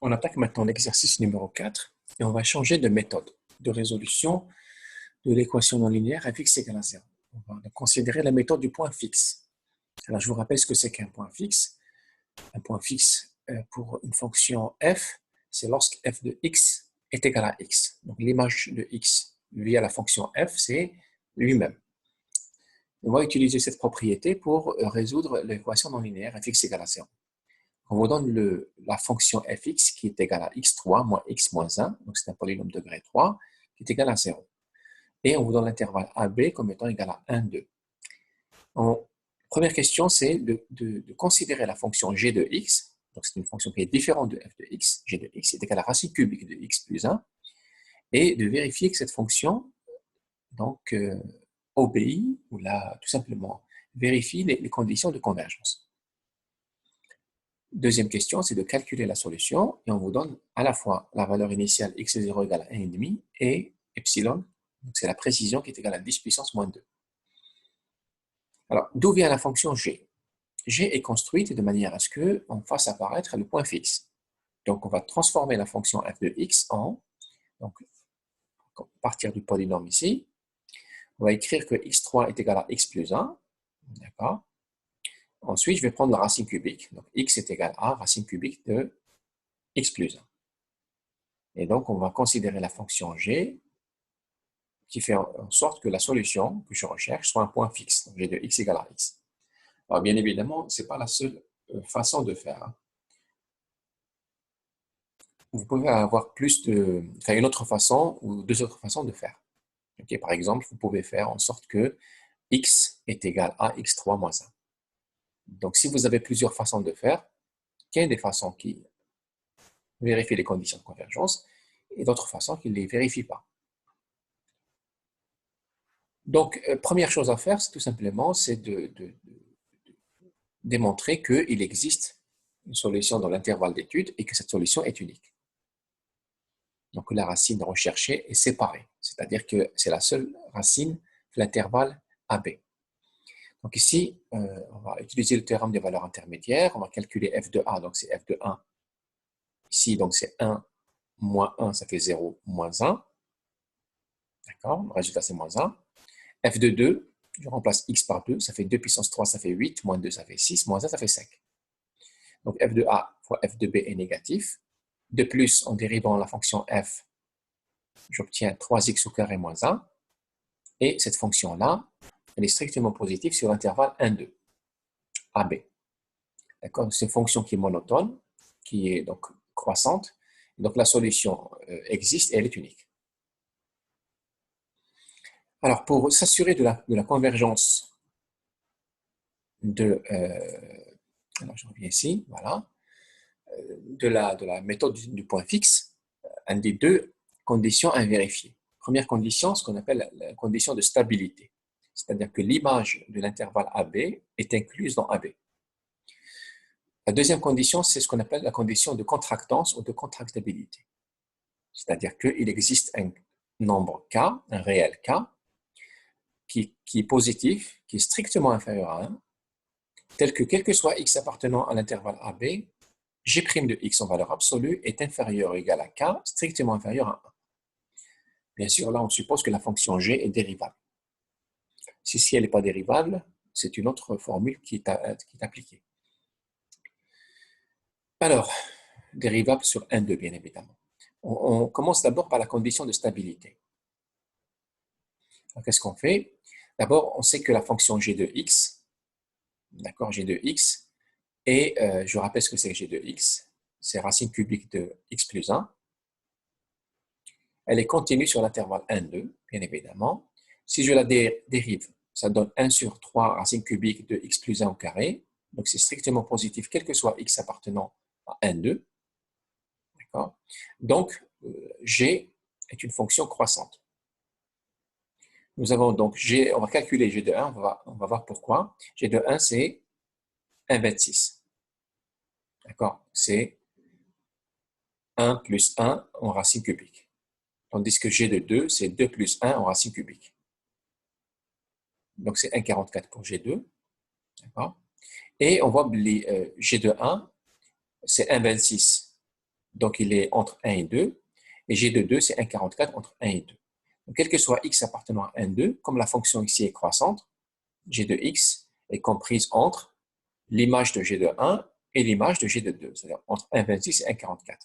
On attaque maintenant l'exercice numéro 4 et on va changer de méthode de résolution de l'équation non linéaire f x égale à 0. On va considérer la méthode du point fixe. Alors, je vous rappelle ce que c'est qu'un point fixe. Un point fixe pour une fonction f, c'est lorsque f de x est égal à x. Donc, l'image de x via la fonction f, c'est lui-même. On va utiliser cette propriété pour résoudre l'équation non linéaire f x égale à 0. On vous donne la fonction fx qui est égale à x3 moins x moins 1, donc c'est un polynôme de degré 3, qui est égal à 0. Et on vous donne l'intervalle AB comme étant égal à 1, 2. Première question, c'est de considérer la fonction g de x, donc c'est une fonction qui est différente de f de x, g de x est égal à racine cubique de x plus 1, et de vérifier que cette fonction donc, obéit, ou là, tout simplement, vérifie les conditions de convergence. Deuxième question, c'est de calculer la solution et on vous donne à la fois la valeur initiale x0 égale à 1,5 et epsilon, donc c'est la précision qui est égale à 10 puissance moins 2. Alors, d'où vient la fonction g? G est construite de manière à ce qu'on fasse apparaître le point fixe. Donc, on va transformer la fonction f de x en, donc, à partir du polynôme ici, on va écrire que x3 est égal à x plus 1, d'accord? Ensuite, je vais prendre la racine cubique. Donc, x est égal à racine cubique de x plus 1. Et donc, on va considérer la fonction g qui fait en sorte que la solution que je recherche soit un point fixe. Donc, g de x égale à x. Alors, bien évidemment, ce n'est pas la seule façon de faire. Vous pouvez avoir une autre façon ou deux autres façons de faire. Okay, par exemple, vous pouvez faire en sorte que x est égal à x3 moins 1. Donc, si vous avez plusieurs façons de faire, il y a des façons qui vérifient les conditions de convergence et d'autres façons qui ne les vérifient pas. Donc, première chose à faire, c'est tout simplement, c'est de démontrer qu'il existe une solution dans l'intervalle d'étude et que cette solution est unique. Donc, la racine recherchée est séparée, c'est-à-dire que c'est la seule racine de l'intervalle AB. Donc ici, on va utiliser le théorème des valeurs intermédiaires, on va calculer f de A, donc c'est f de 1. Ici, donc c'est 1 moins 1, ça fait 0 moins 1. D'accord, le résultat c'est moins 1. f de 2, je remplace x par 2, ça fait 2 puissance 3, ça fait 8, moins 2, ça fait 6, moins 1, ça fait 5. Donc f de A fois f de B est négatif. De plus, en dérivant la fonction f, j'obtiens 3x au carré moins 1. Et cette fonction-là, elle est strictement positive sur l'intervalle 1, 2, AB. D'accord? C'est une fonction qui est monotone, qui est donc croissante. Donc la solution existe et elle est unique. Alors, pour s'assurer de la convergence alors je reviens ici, voilà, de la méthode du point fixe, un des deux conditions à vérifier. Première condition, ce qu'on appelle la condition de stabilité. C'est-à-dire que l'image de l'intervalle AB est incluse dans AB. La deuxième condition, c'est ce qu'on appelle la condition de contractance ou de contractabilité. C'est-à-dire qu'il existe un nombre K, un réel K, qui est positif, qui est strictement inférieur à 1, tel que quel que soit x appartenant à l'intervalle AB, g' de x en valeur absolue est inférieur ou égal à K, strictement inférieur à 1. Bien sûr, là, on suppose que la fonction g est dérivable. Si elle n'est pas dérivable, c'est une autre formule qui est appliquée. Alors, dérivable sur 1, 2, bien évidemment. On commence d'abord par la condition de stabilité. Qu'est-ce qu'on fait? D'abord, on sait que la fonction g de x, d'accord, g de x, et je rappelle ce que c'est que g de x, c'est racine cubique de x plus 1. Elle est continue sur l'intervalle 1, 2, bien évidemment. Si je la dérive, ça donne 1 sur 3 racine cubique de x plus 1 au carré. Donc, c'est strictement positif, quel que soit x appartenant à 1, 2. D'accord? Donc, g est une fonction croissante. Nous avons donc g, on va calculer g de 1, on va voir pourquoi. G de 1, c'est 1,26. D'accord? C'est 1 plus 1 en racine cubique. Tandis que g de 2, c'est 2 plus 1 en racine cubique. Donc, c'est 1,44 pour G2. D'accord? Et on voit g de 1, c'est 1,26. Donc, il est entre 1 et 2. Et g de 2, c'est 1,44 entre 1 et 2. Donc, quel que soit x appartenant à 1, 2, comme la fonction ici est croissante, g de x est comprise entre l'image de g de 1 et l'image de g de 2, c'est-à-dire entre 1,26 et 1,44.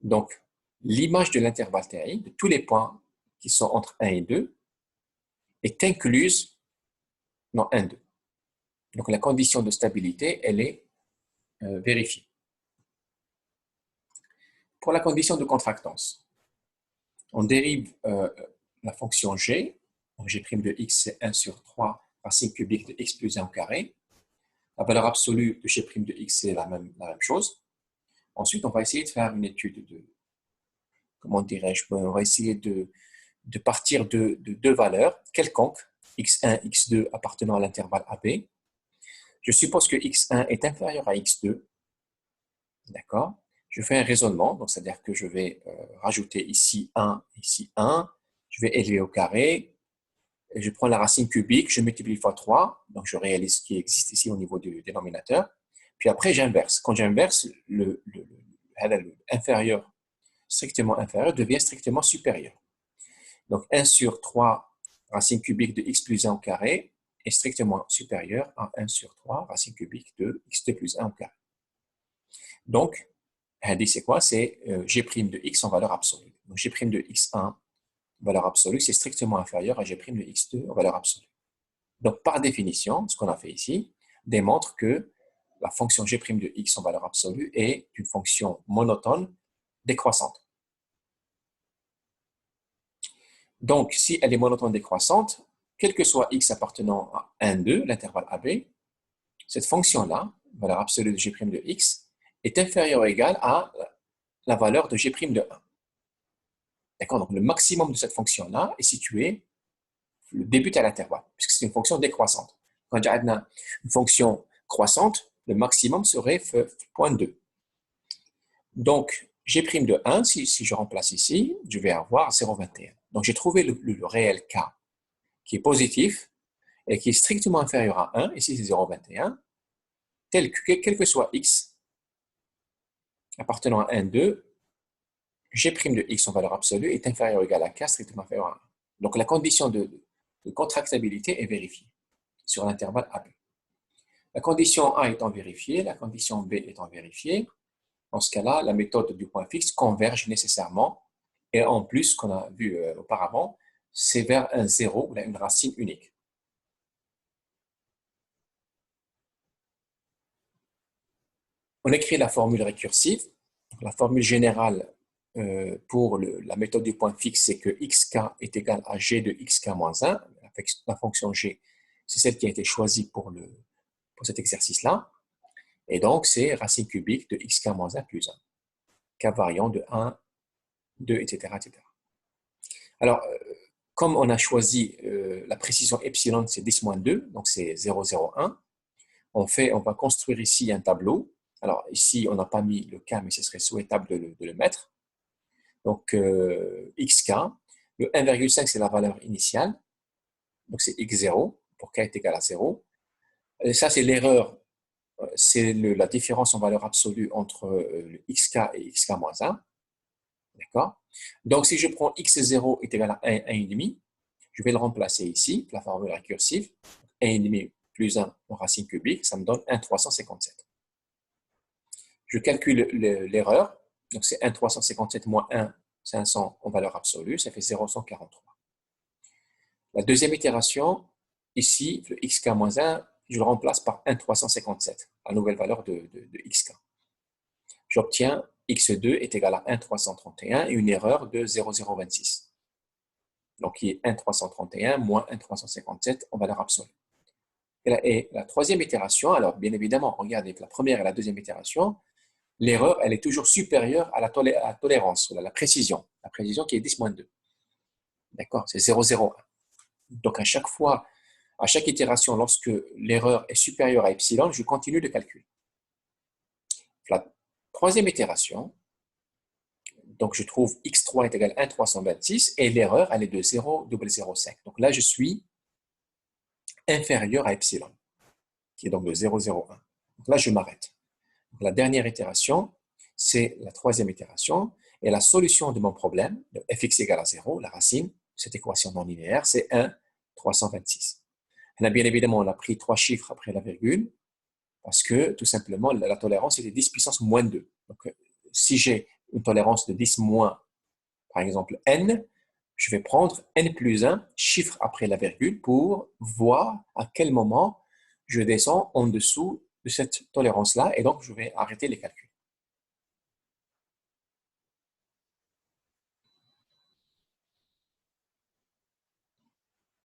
Donc, l'image de l'intervalle TI, de tous les points qui sont entre 1 et 2, est incluse dans 1, 2. Donc, la condition de stabilité, elle est vérifiée. Pour la condition de contractance, on dérive la fonction g. Donc, g' de x, c'est 1 sur 3 racine cubique de x plus 1 au carré. La valeur absolue de g' de x, c'est la même chose. Ensuite, on va essayer de faire une étude de, comment dirais-je, on va essayer de partir de deux valeurs quelconques, x1, x2 appartenant à l'intervalle AB. Je suppose que x1 est inférieur à x2. D'accord? Je fais un raisonnement, donc c'est-à-dire que je vais rajouter ici 1, ici 1. Je vais élever au carré. Et je prends la racine cubique, je multiplie fois 3. Donc, je réalise ce qui existe ici au niveau du dénominateur. Puis après, j'inverse. Quand j'inverse, le inférieur, strictement inférieur, devient strictement supérieur. Donc, 1 sur 3 racine cubique de x plus 1 au carré est strictement supérieur à 1 sur 3 racine cubique de x2 plus 1 au carré. Donc, c'est quoi? C'est g' de x en valeur absolue. Donc, g' de x1 valeur absolue, c'est strictement inférieur à g' de x2 en valeur absolue. Donc, par définition, ce qu'on a fait ici démontre que la fonction g' de x en valeur absolue est une fonction monotone décroissante. Donc, si elle est monotone décroissante, quel que soit x appartenant à 1, 2, l'intervalle AB, cette fonction-là, valeur absolue de g' de x, est inférieure ou égale à la valeur de g' de 1. D'accord? Donc, le maximum de cette fonction-là est situé, le début à l'intervalle, puisque c'est une fonction décroissante. Quand j'ai une fonction croissante, le maximum serait 0,2. Donc, g' de 1, si je remplace ici, je vais avoir 0,21. Donc, j'ai trouvé le réel k qui est positif et qui est strictement inférieur à 1, ici c'est 0,21, tel que quel que soit x appartenant à 1, 2, g' de x en valeur absolue est inférieur ou égal à k strictement inférieur à 1. Donc, la condition de contractabilité est vérifiée sur l'intervalle AB. La condition A étant vérifiée, la condition B étant vérifiée, dans ce cas-là, la méthode du point fixe converge nécessairement. Et en plus, ce qu'on a vu auparavant, c'est vers un zéro, une racine unique. On écrit la formule récursive. La formule générale pour la méthode du point fixe, c'est que xk est égal à g de xk moins 1. La fonction g, c'est celle qui a été choisie pour cet exercice-là. Et donc, c'est racine cubique de xk moins 1 plus 1. K variant de 1, 2, etc. etc. Alors, comme on a choisi la précision epsilon, c'est 10-2, donc c'est 0,01, on va construire ici un tableau. Alors, ici, on n'a pas mis le K, mais ce serait souhaitable de le mettre. Donc, xk, le 1,5, c'est la valeur initiale, donc c'est x0, pour k est égal à 0. Et ça, c'est l'erreur, c'est la différence en valeur absolue entre le xk et xk moins 1. D'accord? Donc, si je prends x0 est égal à 1,5, je vais le remplacer ici, la formule récursive. 1,5 plus 1 en racine cubique, ça me donne 1,357. Je calcule l'erreur. Donc, c'est 1,357 moins 1,500 en valeur absolue, ça fait 0,143. La deuxième itération, ici, le xk moins 1, je le remplace par 1,357, la nouvelle valeur de xk. J'obtiens x2 est égal à 1,331 et une erreur de 0,026. Donc, qui est 1,331 moins 1,357 en valeur absolue. Et la troisième itération, alors bien évidemment, regardez, la première et la deuxième itération, l'erreur, elle est toujours supérieure à la tolérance, à la précision qui est 10-2. D'accord? C'est 0,01. Donc, à chaque fois, à chaque itération, lorsque l'erreur est supérieure à epsilon, je continue le calcul. La troisième itération, donc je trouve x3 est égal à 1,326 et l'erreur, elle est de 0,005. Donc là, je suis inférieur à epsilon, qui est donc de 0,01. Donc là, je m'arrête. La dernière itération, c'est la troisième itération. Et la solution de mon problème, de fx égale à 0, la racine de cette équation non linéaire, c'est 1, 326. Et là, bien évidemment, on a pris 3 chiffres après la virgule, parce que tout simplement, la tolérance était 10 puissance moins 2. Donc, si j'ai une tolérance de 10 moins, par exemple, n, je vais prendre n plus 1, chiffre après la virgule, pour voir à quel moment je descends en dessous de cette tolérance-là, et donc je vais arrêter les calculs.